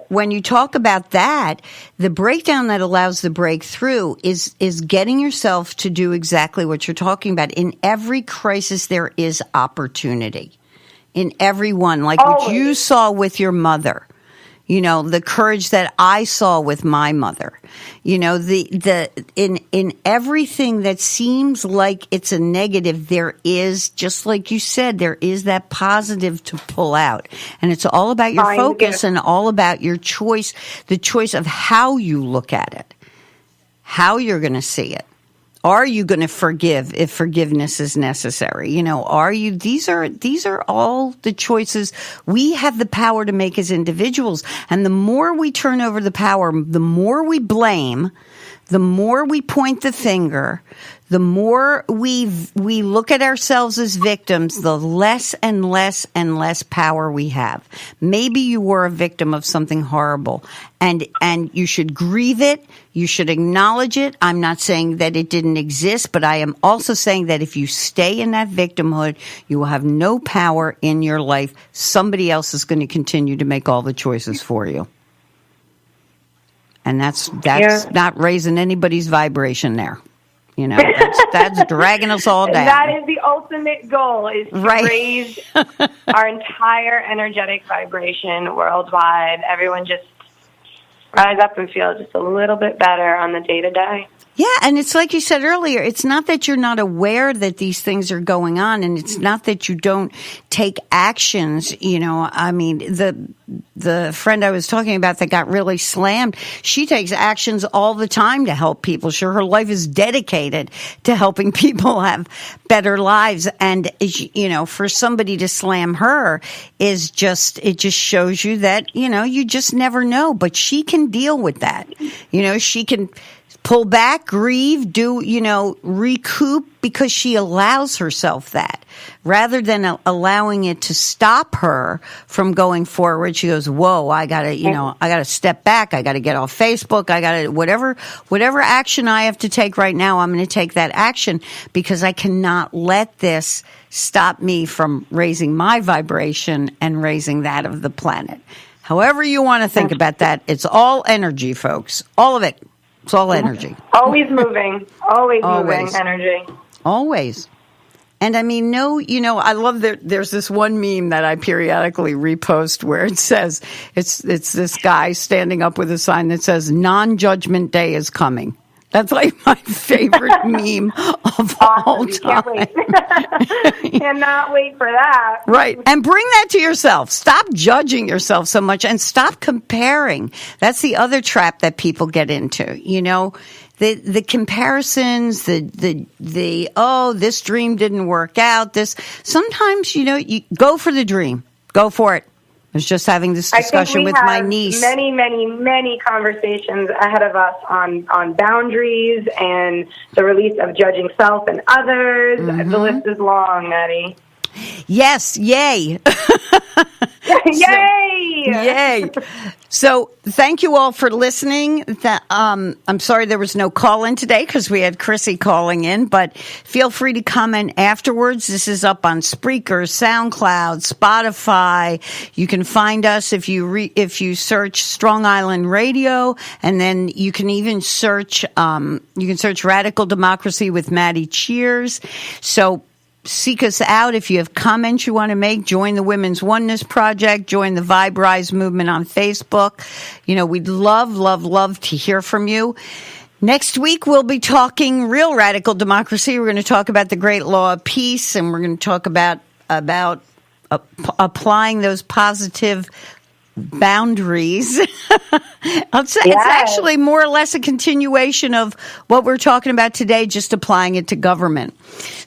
Speaker 1: when you talk about that, the breakdown that allows the breakthrough is getting yourself to do exactly what you're talking about. In every crisis, there is opportunity. In every one, like what you saw with your mother. The courage that I saw with my mother, in everything that seems like it's a negative, there is, just like you said, there is that positive to pull out. And it's all about your focus and all about your choice, the choice of how you look at it, how you're going to see it. Are you going to forgive if forgiveness is necessary? These are all the choices we have the power to make as individuals. And the more we turn over the power, the more we blame, the more we point the finger, the more we look at ourselves as victims, the less and less and less power we have. Maybe you were a victim of something horrible, and you should grieve it. You should acknowledge it. I'm not saying that it didn't exist, but I am also saying that if you stay in that victimhood, you will have no power in your life. Somebody else is going to continue to make all the choices for you. And that's not raising anybody's vibration there. That's dragging us all down.
Speaker 2: That is the ultimate goal, is to raise our entire energetic vibration worldwide. Everyone just rise up and feel just a little bit better on the day-to-day.
Speaker 1: Yeah, and it's like you said earlier, it's not that you're not aware that these things are going on, and it's not that you don't take actions. I mean, the friend I was talking about that got really slammed, she takes actions all the time to help people. Sure, her life is dedicated to helping people have better lives. And, for somebody to slam her it just shows you that, you just never know. But she can deal with that. She can pull back, grieve, recoup, because she allows herself that. Rather than allowing it to stop her from going forward, she goes, whoa, I gotta step back. I gotta get off Facebook. I gotta, whatever action I have to take right now, I'm going to take that action, because I cannot let this stop me from raising my vibration and raising that of the planet. However you want to think about that, it's all energy, folks. All of it. It's all energy.
Speaker 2: Always moving. Always moving energy.
Speaker 1: Always. And I mean, I love there's this one meme that I periodically repost where it says, it's this guy standing up with a sign that says, non-judgment day is coming. That's like my favorite meme of all
Speaker 2: You
Speaker 1: time.
Speaker 2: can't wait. Cannot wait for that.
Speaker 1: Right. And bring that to yourself. Stop judging yourself so much and stop comparing. That's the other trap that people get into. You know, the comparisons, oh, this dream didn't work out. Sometimes, you know, you go for the dream. Go for it. I was just having this discussion with my niece.
Speaker 2: Many, many, many conversations ahead of us on boundaries and the release of judging self and others.
Speaker 1: Mm-hmm.
Speaker 2: The list is long, Maddie.
Speaker 1: Yes, yay.
Speaker 2: Yay!
Speaker 1: Yay. So thank you all for listening. I'm sorry there was no call in today because we had Chrissy calling in, but feel free to comment afterwards. This is up on Spreaker, SoundCloud, Spotify. You can find us if you search Strong Island Radio, and then you can even search Radical Democracy with Maddie Cheers. So seek us out. If you have comments you want to make, join the Women's Oneness Project, join the Vibe Rise movement on Facebook. You know, we'd love to hear from you. Next week, we'll be talking real radical democracy. We're going to talk about the great law of peace, and we're going to talk about applying those positive boundaries. It's actually more or less a continuation of what we're talking about today, just applying it to government.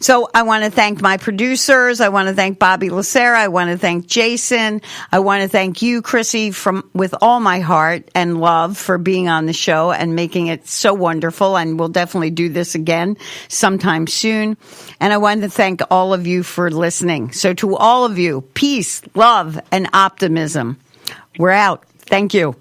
Speaker 1: So I want to thank my producers. I want to thank Bobby Lucera. I want to thank Jason. I want to thank you, Chrissy, with all my heart and love for being on the show and making it so wonderful. And we'll definitely do this again sometime soon. And I want to thank all of you for listening. So to all of you, peace, love, and optimism. We're out. Thank you.